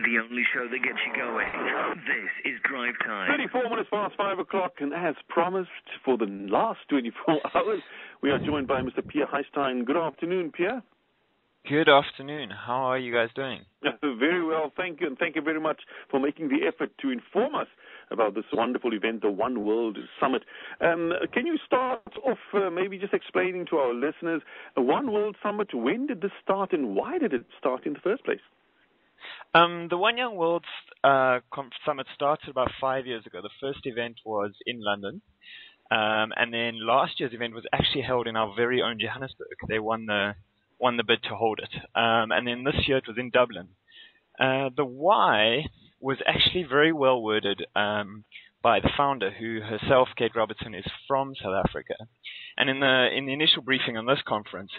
The only show that gets you going. This is Drive Time. 34 minutes past 5 o'clock, and as promised, for the last 24 hours, we are joined by Mr. Pierre Heistein. Good afternoon, Pierre. Good afternoon. How are you guys doing? Very well, thank you, and thank you very much for making the effort to inform us about this wonderful event, the One World Summit. Can you start off maybe just explaining to our listeners, a One World Summit, when did this start and why did it start in the first place? The One Young World Summit started about 5 years ago. The first event was in London, and then last year's event was actually held in our very own Johannesburg. They won the bid to hold it, and then this year it was in Dublin. The why was actually very well worded by the founder, who herself, Kate Robertson, is from South Africa. And in the initial briefing on this conference,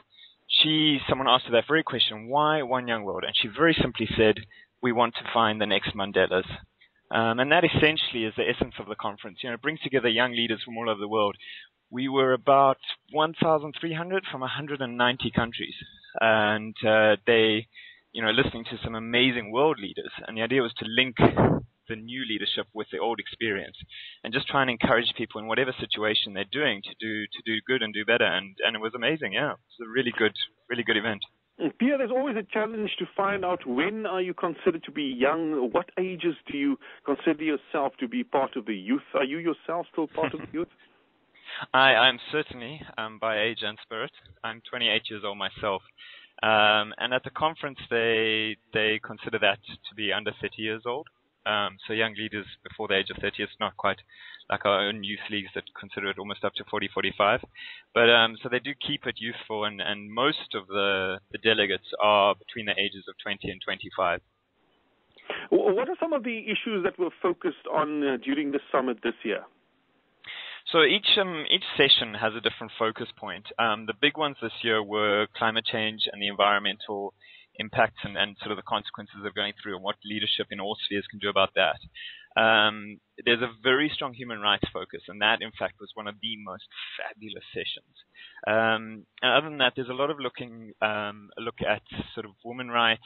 someone asked her that very question, why One Young World? And she very simply said, we want to find the next Mandelas. And that essentially is the essence of the conference. You know, it brings together young leaders from all over the world. We were about 1,300 from 190 countries. And they, listening to some amazing world leaders. And the idea was to link the new leadership with the old experience, and just try and encourage people in whatever situation they're doing to do good and do better. And it was amazing. Yeah, it's a really good event. Pierre, there's always a challenge to find out when are you considered to be young. What ages do you consider yourself to be part of the youth? Are you yourself still part of the youth? I'm certainly, by age and spirit. I'm 28 years old myself. And at the conference, they consider that to be under 30 years old. So young leaders before the age of 30, it's not quite like our own youth leagues that consider it almost up to 40, 45. But so they do keep it youthful, and most of the delegates are between the ages of 20 and 25. What are some of the issues that were focused on during the summit this year? So each session has a different focus point. The big ones this year were climate change and the environmental impacts and sort of the consequences of going through, and what leadership in all spheres can do about that. There's a very strong human rights focus, and that, in fact, was one of the most fabulous sessions. And other than that, there's a lot of look at sort of women rights,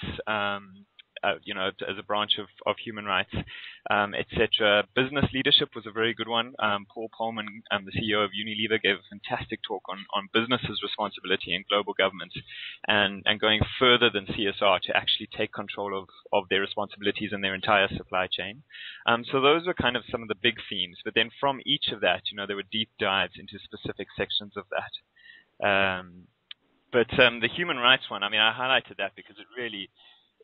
as a branch of human rights, etc. Business leadership was a very good one. Paul Polman, the CEO of Unilever, gave a fantastic talk on businesses' responsibility in global governments, and going further than CSR to actually take control of their responsibilities in their entire supply chain. So those were kind of some of the big themes. But then from each of that, there were deep dives into specific sections of that. But the human rights one, I highlighted that because it really...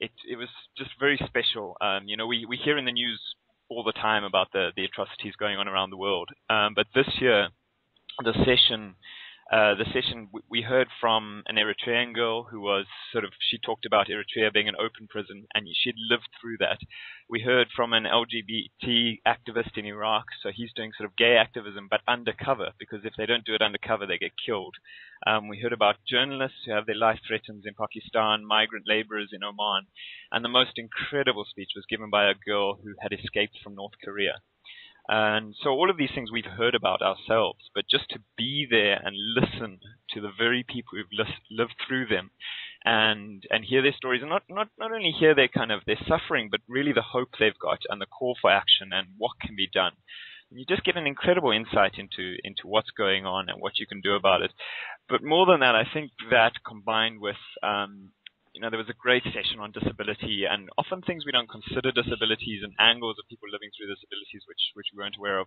It was just very special. We hear in the news all the time about the atrocities going on around the world. But this year, the session we heard from an Eritrean girl who was she talked about Eritrea being an open prison, and she'd lived through that. We heard from an LGBT activist in Iraq, so he's doing sort of gay activism, but undercover, because if they don't do it undercover, they get killed. We heard about journalists who have their life threatened in Pakistan, migrant laborers in Oman, and the most incredible speech was given by a girl who had escaped from North Korea. And so all of these things we've heard about ourselves, but just to be there and listen to the very people who've lived through them, and hear their stories, and not only hear their suffering, but really the hope they've got and the call for action and what can be done. And you just get an incredible insight into what's going on and what you can do about it. But more than that, I think that combined with there was a great session on disability, and often things we don't consider disabilities and angles of people living through disabilities which we weren't aware of.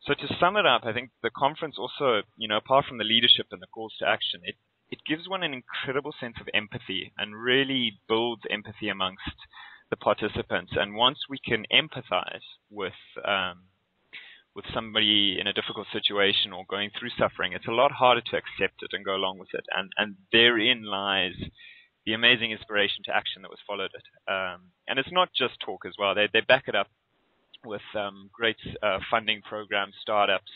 So to sum it up, I think the conference also, apart from the leadership and the calls to action, it gives one an incredible sense of empathy and really builds empathy amongst the participants. And once we can empathize with somebody in a difficult situation or going through suffering, it's a lot harder to accept it and go along with it. And therein lies the amazing inspiration to action that was followed it. And it's not just talk as well. They back it up with great funding programs, startups,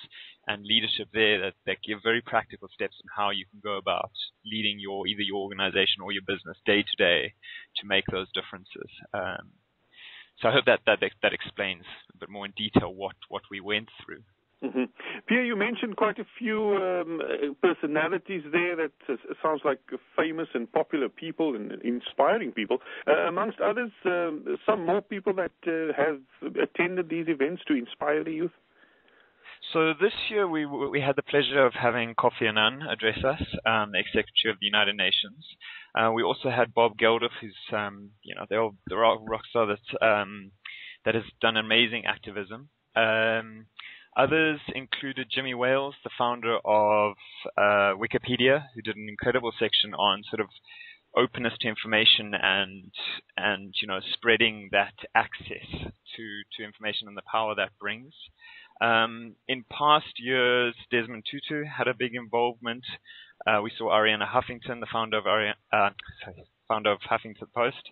and leadership there that give very practical steps on how you can go about leading either your organization or your business day to day to make those differences. So I hope that explains a bit more in detail what we went through. Mm-hmm. Pierre, you mentioned quite a few personalities there that sounds like famous and popular people and inspiring people. Amongst others, some more people that have attended these events to inspire the youth. So this year we had the pleasure of having Kofi Annan address us, the ex-secretary of the United Nations. We also had Bob Geldof, who's the rock star that has done amazing activism. Others included Jimmy Wales, the founder of Wikipedia, who did an incredible section on sort of openness to information and spreading that access to information and the power that brings. In past years, Desmond Tutu had a big involvement. We saw Arianna Huffington, the founder of Huffington Post.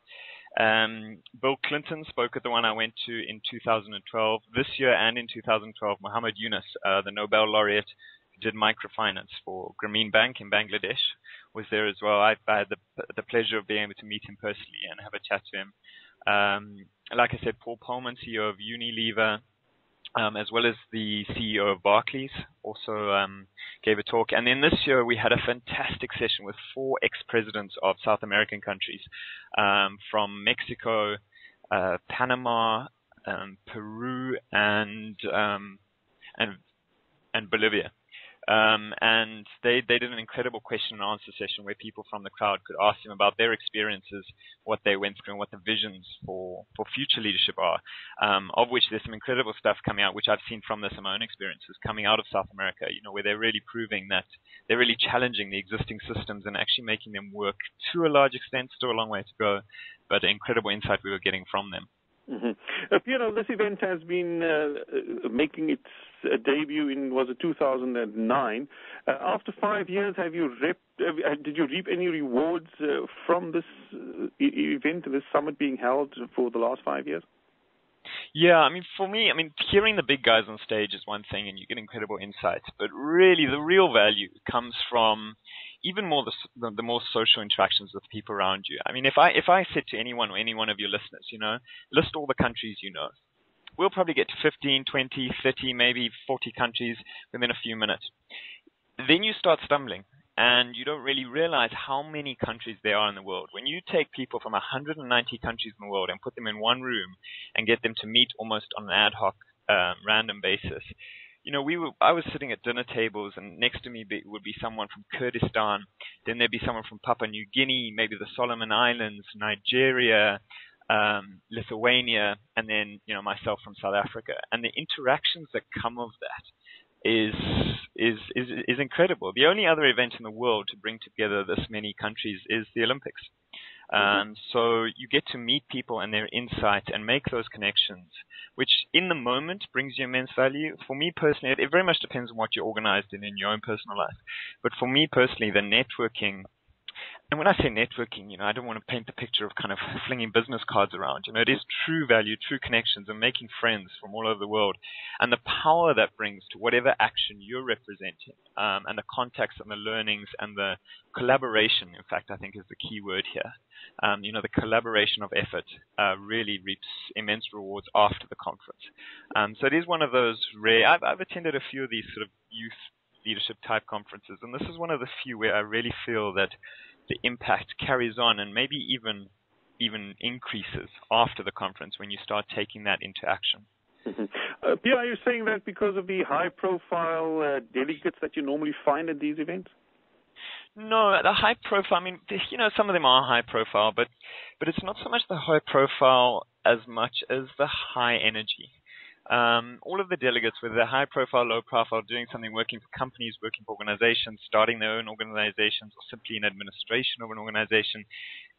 Bill Clinton spoke at the one I went to in 2012. This year and in 2012, Muhammad Yunus, the Nobel laureate who did microfinance for Grameen Bank in Bangladesh, was there as well. I had the pleasure of being able to meet him personally and have a chat to him. Like I said, Paul Polman, CEO of Unilever, as well as the CEO of Barclays, also gave a talk. And then this year we had a fantastic session with 4 ex-presidents of South American countries, from Mexico, Panama, Peru, and Bolivia. And they did an incredible question and answer session where people from the crowd could ask them about their experiences, what they went through, and what the visions for future leadership are, of which there's some incredible stuff coming out, which I've seen from this in my own experiences coming out of South America, where they're really proving that they're really challenging the existing systems and actually making them work to a large extent, still a long way to go, but incredible insight we were getting from them. Mm-hmm. This event has been making its debut in, 2009. After 5 years, did you reap any rewards from this event, this summit being held for the last 5 years? Yeah, for me, hearing the big guys on stage is one thing and you get incredible insights, but really the real value comes from even more the more social interactions with people around you. If I said to anyone or any one of your listeners, list all the countries we'll probably get to 15, 20, 30, maybe 40 countries within a few minutes. Then you start stumbling and you don't really realize how many countries there are in the world. When you take people from 190 countries in the world and put them in one room and get them to meet almost on an ad hoc, random basis, I was sitting at dinner tables, and next to me would be someone from Kurdistan, then there'd be someone from Papua New Guinea, maybe the Solomon Islands, Nigeria, Lithuania, and then myself from South Africa. And the interactions that come of that is incredible. The only other event in the world to bring together this many countries is the Olympics. So you get to meet people and their insight and make those connections, which in the moment brings you immense value. For me personally, it very much depends on what you're organized in your own personal life. But for me personally, the networking, and when I say networking, I don't want to paint the picture of kind of flinging business cards around. It is true value, true connections, and making friends from all over the world. And the power that brings to whatever action you're representing, and the contacts and the learnings and the collaboration, in fact, I think is the key word here. The collaboration of effort really reaps immense rewards after the conference. So it is one of those rare, I've attended a few of these sort of youth leadership type conferences, and this is one of the few where I really feel that the impact carries on and maybe even increases after the conference when you start taking that into action. Mm-hmm. Pierre, are you saying that because of the high-profile delegates that you normally find at these events? No, the high profile, some of them are high profile, but it's not so much the high profile as much as the high energy. All of the delegates, whether they're high profile, low profile, doing something, working for companies, working for organizations, starting their own organizations, or simply in administration of an organization,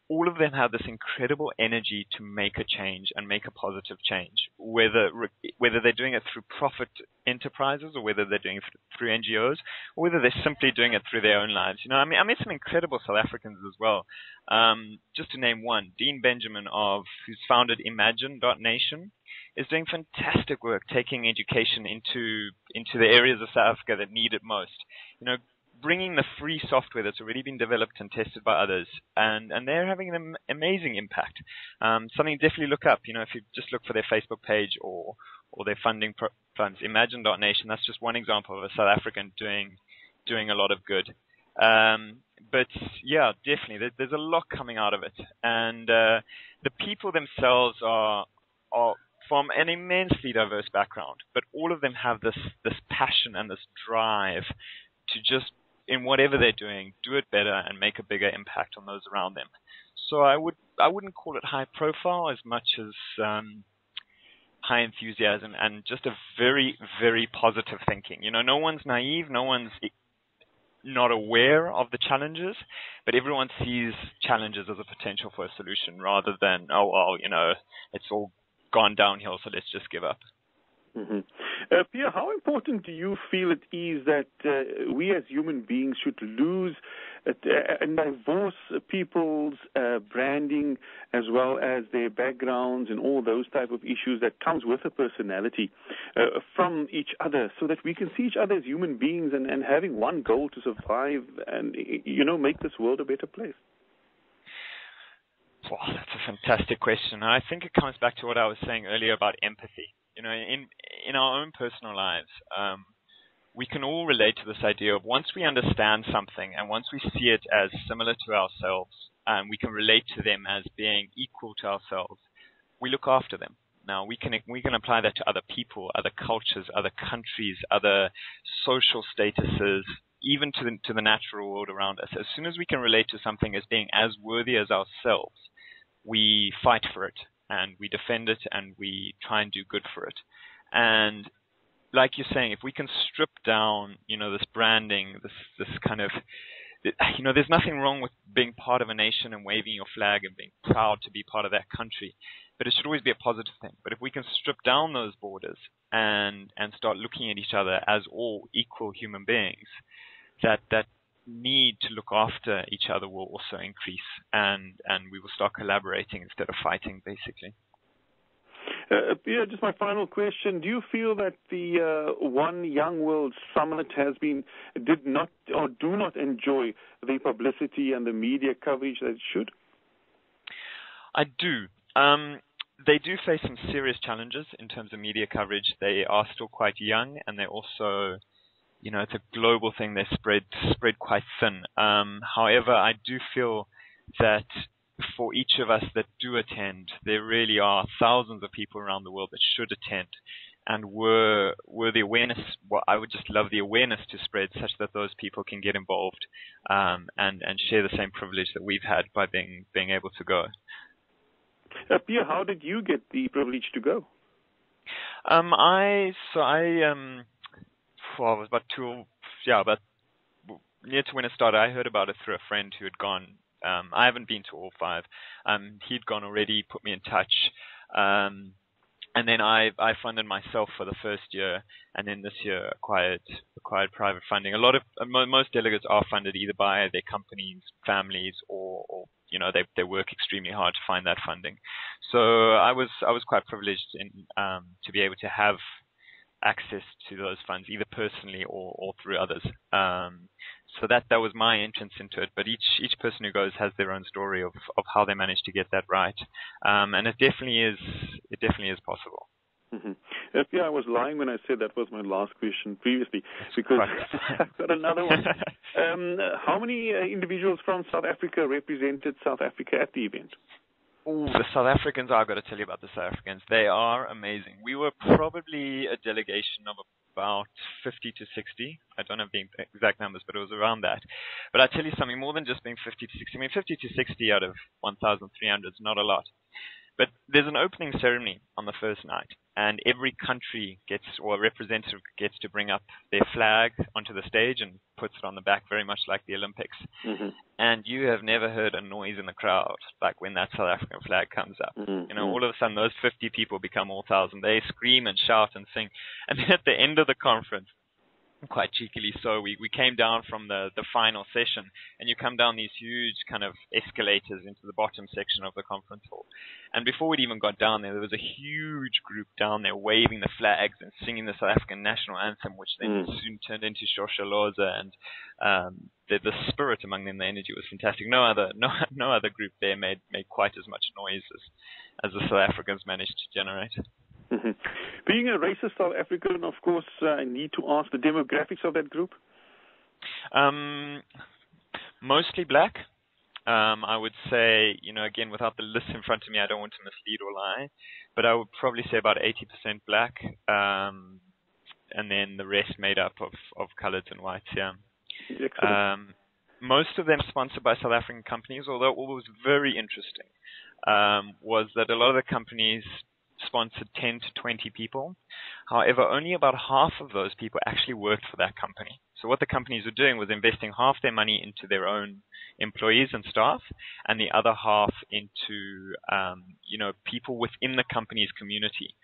all of them have this incredible energy to make a change and make a positive change, whether they're doing it through profit enterprises or whether they're doing it through NGOs or whether they're simply doing it through their own lives. I met some incredible South Africans as well. Just to name one, Dean Benjamin, who's founded Imagine.nation, is doing fantastic work taking education into the areas of South Africa that need it most. bringing the free software that's already been developed and tested by others, and they're having an amazing impact. Something to definitely look up. If you just look for their Facebook page or their funding funds, Imagine.nation, that's just one example of a South African doing a lot of good. But yeah, definitely, there's a lot coming out of it, and the people themselves are from an immensely diverse background, but all of them have this passion and this drive to just, in whatever they're doing, do it better and make a bigger impact on those around them. So I wouldn't call it high profile as much as high enthusiasm and just a very, very positive thinking. No one's naive, no one's not aware of the challenges, but everyone sees challenges as a potential for a solution rather than, it's all gone downhill, so let's just give up. Mm-hmm. Pierre, how important do you feel it is that we as human beings should lose and divorce people's branding as well as their backgrounds and all those type of issues that comes with a personality from each other, so that we can see each other as human beings and having one goal to survive and, make this world a better place? Well, that's a fantastic question. I think it comes back to what I was saying earlier about empathy. In our own personal lives, we can all relate to this idea of once we understand something and once we see it as similar to ourselves, and we can relate to them as being equal to ourselves, we look after them. Now, we can apply that to other people, other cultures, other countries, other social statuses, even to the natural world around us. As soon as we can relate to something as being as worthy as ourselves, we fight for it, and we defend it, and we try and do good for it. And like you're saying, if we can strip down, this branding, this kind of, there's nothing wrong with being part of a nation and waving your flag and being proud to be part of that country, but it should always be a positive thing. But if we can strip down those borders and start looking at each other as all equal human beings, that need to look after each other will also increase, and we will start collaborating instead of fighting, basically. Pierre, just my final question. Do you feel that the One Young World Summit did not or do not enjoy the publicity and the media coverage that it should? I do. They do face some serious challenges in terms of media coverage. They are still quite young, and they also, it's a global thing. They spread quite thin. However, I do feel that for each of us that do attend, there really are thousands of people around the world that should attend, and were the awareness. Well, I would just love the awareness to spread such that those people can get involved and share the same privilege that we've had by being able to go. Pierre, how did you get the privilege to go? I was about near to when it started. I heard about it through a friend who had gone. I haven't been to all 5. He'd gone already, put me in touch, and then I funded myself for the first year, and then this year acquired private funding. Most delegates are funded either by their companies, families, or they work extremely hard to find that funding. So I was quite privileged to be able to have access to those funds, either personally or through others. So that was my entrance into it. But each person who goes has their own story of how they managed to get that right. And it definitely is possible. Mm-hmm. Yeah, I was lying when I said that was my last question previously, because I've got another one. How many individuals from South Africa represented South Africa at the event? Ooh, the South Africans, I've got to tell you about the South Africans. They are amazing. We were probably a delegation of about 50 to 60. I don't have the exact numbers, but it was around that. But I'll tell you something, more than just being 50 to 60. I mean, 50 to 60 out of 1,300 is not a lot. But there's an opening ceremony on the first night, and every country or a representative gets to bring up their flag onto the stage and puts it on the back, very much like the Olympics. Mm-hmm. And you have never heard a noise in the crowd like when that South African flag comes up. Mm-hmm. All of a sudden, those 50 people become all 1,000. They scream and shout and sing. And then at the end of the conference, quite cheekily so, we came down from the final session, and you come down these huge kind of escalators into the bottom section of the conference hall. And before we'd even got down there was a huge group down there waving the flags and singing the South African national anthem, which then soon turned into Shosholoza, and the spirit among them, the energy was fantastic. No other group there made quite as much noise as the South Africans managed to generate. Mm-hmm. Being a racist South African, of course, I need to ask the demographics of that group. Mostly black. I would say, again, without the list in front of me, I don't want to mislead or lie, but I would probably say about 80% black, and then the rest made up of coloreds and whites, yeah. Most of them sponsored by South African companies, although what was very interesting was that a lot of the companies sponsored 10 to 20 people. However, only about half of those people actually worked for that company. So what the companies were doing was investing half their money into their own employees and staff, and the other half into, people within the company's community.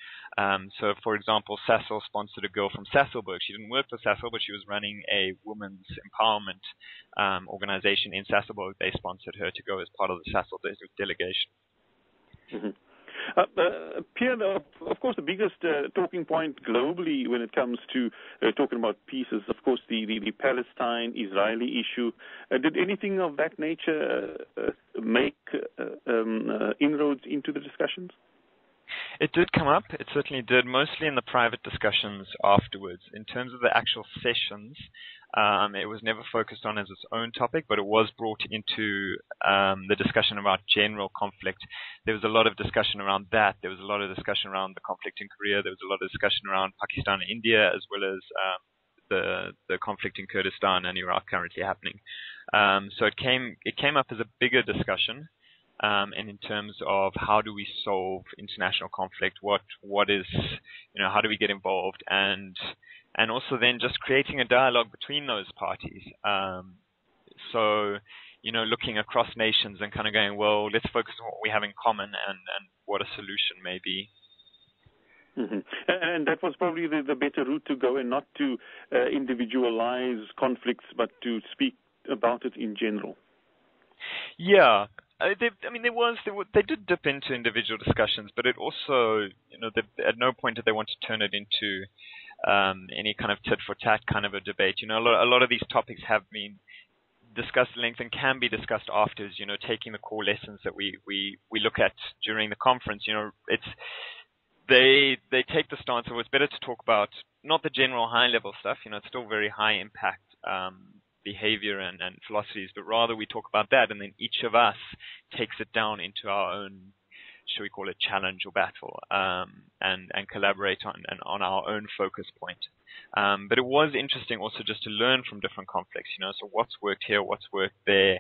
So, for example, Sasol sponsored a girl from Sasolburg. She didn't work for Sasol, but she was running a women's empowerment organization in Sasolburg. They sponsored her to go as part of the Sasol delegation. Mm-hmm. Pierre, of course, the biggest talking point globally when it comes to talking about peace is, of course, the Palestine-Israeli issue. Did anything of that nature make inroads into the discussions? It did come up. It certainly did, mostly in the private discussions afterwards. In terms of the actual sessions, it was never focused on as its own topic, but it was brought into the discussion about general conflict. There was a lot of discussion around that. There was a lot of discussion around the conflict in Korea. There was a lot of discussion around Pakistan and India, as well as the conflict in Kurdistan and Iraq currently happening. So it came up as a bigger discussion. And in terms of how do we solve international conflict, what is, how do we get involved, and also then just creating a dialogue between those parties. So, looking across nations and kind of going, well, let's focus on what we have in common and what a solution may be. Mm-hmm. And that was probably the better route to go, and not to individualize conflicts, but to speak about it in general. Yeah. They did dip into individual discussions, but it also, at no point did they want to turn it into any kind of tit for tat kind of a debate. A lot of these topics have been discussed at length and can be discussed afterwards. Taking the core lessons that we look at during the conference. They take the stance of it's better to talk about not the general high level stuff. It's still very high impact behavior and philosophies, but rather we talk about that, and then each of us takes it down into our own, shall we call it, challenge or battle, and collaborate on our own focus point. But it was interesting also just to learn from different conflicts, so what's worked here, what's worked there,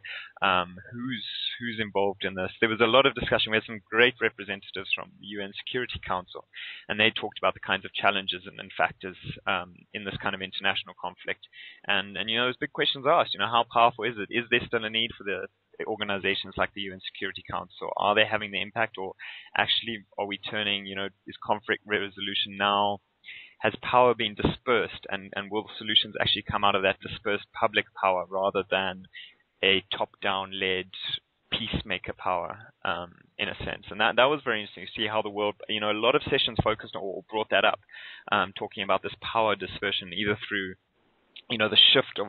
who's involved in this. There was a lot of discussion. We had some great representatives from the UN Security Council, and they talked about the kinds of challenges and factors in this kind of international conflict. And there's big questions asked, how powerful is it? Is there still a need for the organizations like the UN Security Council? Are they having the impact, or actually are we turning, is conflict resolution now, has power been dispersed, and will solutions actually come out of that dispersed public power rather than a top-down led peacemaker power, in a sense? And that was very interesting to see how the world, a lot of sessions focused on or brought that up, talking about this power dispersion, either through the shift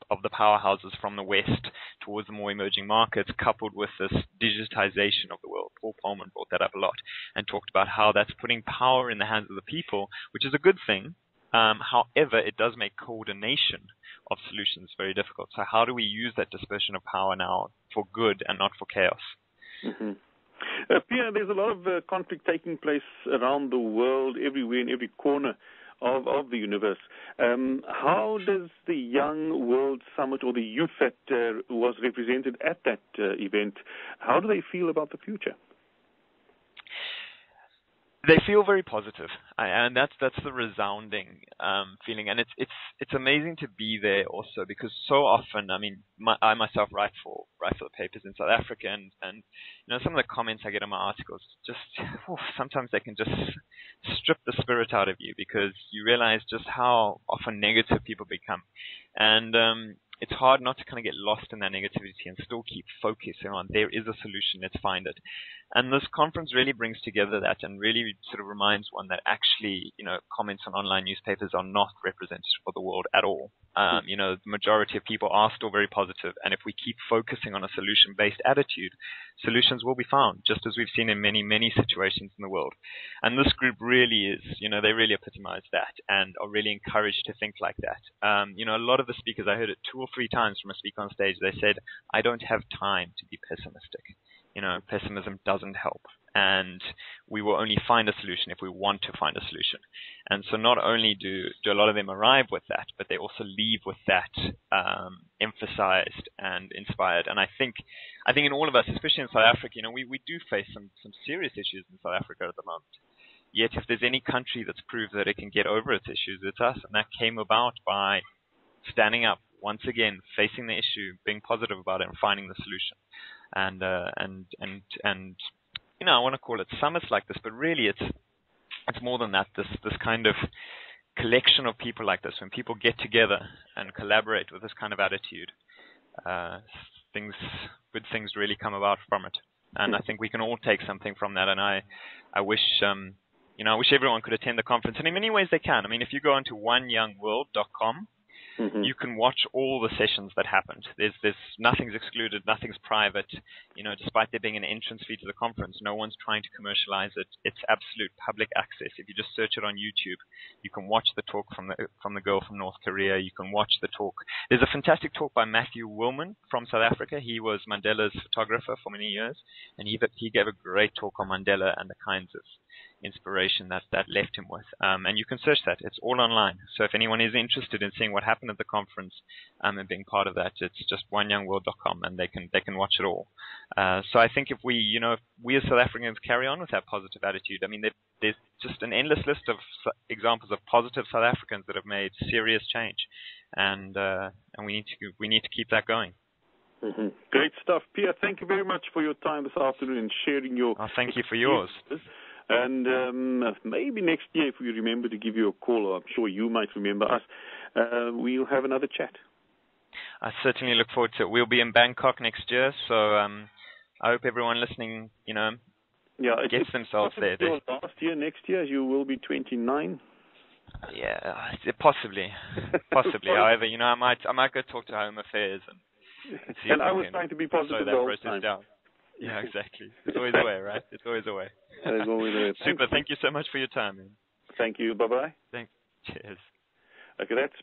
of the powerhouses from the West towards the more emerging markets, coupled with this digitization of the world. Paul Polman brought that up a lot and talked about how that's putting power in the hands of the people, which is a good thing. However, it does make coordination of solutions very difficult. So how do we use that dispersion of power now for good and not for chaos? Mm-hmm. Pierre, there's a lot of conflict taking place around the world, everywhere, in every corner of the universe. How does the Young World Summit, or the youth that was represented at that event, how do they feel about the future? They feel very positive, and that's the resounding feeling. And it's amazing to be there also, because so often, I mean, I myself write for the papers in South Africa, and you know, some of the comments I get on my articles, just sometimes they can just strip the spirit out of you, because you realize just how often negative people become, and it's hard not to kind of get lost in that negativity and still keep focusing on there is a solution, let's find it. And this conference really brings together that, and really sort of reminds one that actually, you know, comments on online newspapers are not representative for the world at all. You know, the majority of people are still very positive, and if we keep focusing on a solution-based attitude, solutions will be found, just as we've seen in many, many situations in the world. And this group really is, you know, they really epitomize that and are really encouraged to think like that. You know, a lot of the speakers, I heard it 2 or 3 times from a speaker on stage, they said, I don't have time to be pessimistic. You know, pessimism doesn't help, and we will only find a solution if we want to find a solution. And so not only do a lot of them arrive with that, but they also leave with that emphasized and inspired. And I think in all of us, especially in South Africa, you know, we do face some serious issues in South Africa at the moment. Yet if there's any country that's proved that it can get over its issues, it's us. And that came about by standing up once again, facing the issue, being positive about it, and finding the solution. And you know, I want to call it summits like this, but really it's more than that. This kind of collection of people like this, when people get together and collaborate with this kind of attitude, good things really come about from it. And I think we can all take something from that. And I wish you know, I wish everyone could attend the conference, and in many ways they can. I mean, if you go onto oneyoungworld.com, you can watch all the sessions that happened. There's nothing's excluded, nothing's private. You know, despite there being an entrance fee to the conference, no one's trying to commercialize it. It's absolute public access. If you just search it on YouTube, you can watch the talk from the girl from North Korea. You can watch the talk. There's a fantastic talk by Matthew Willman from South Africa. He was Mandela's photographer for many years, and he gave a great talk on Mandela and the kinds of inspiration that left him with. And you can search that. It's all online. So if anyone is interested in seeing what happened at the conference and being part of that, it's just oneyoungworld.com, and they can watch it all. So I think if we as South Africans carry on with that positive attitude, I mean, there's just an endless list of examples of positive South Africans that have made serious change, and we need to keep that going. Great stuff, Pierre. Thank you very much for your time this afternoon and sharing your. Thank you for yours. And maybe next year, if we remember to give you a call, or I'm sure you might remember us, we'll have another chat. I certainly look forward to it. We'll be in Bangkok next year, so I hope everyone listening, you know, gets themselves there. Last year, next year, you will be 29. Yeah, possibly. However, you know, I might go talk to Home Affairs and see if I was trying to be positive the whole time. Down. Yeah, exactly. It's always a way, right? It's always a way. There's always a way. Super. Thank you so much for your time, man. Thank you. Bye-bye. Thanks. Cheers. Okay, that's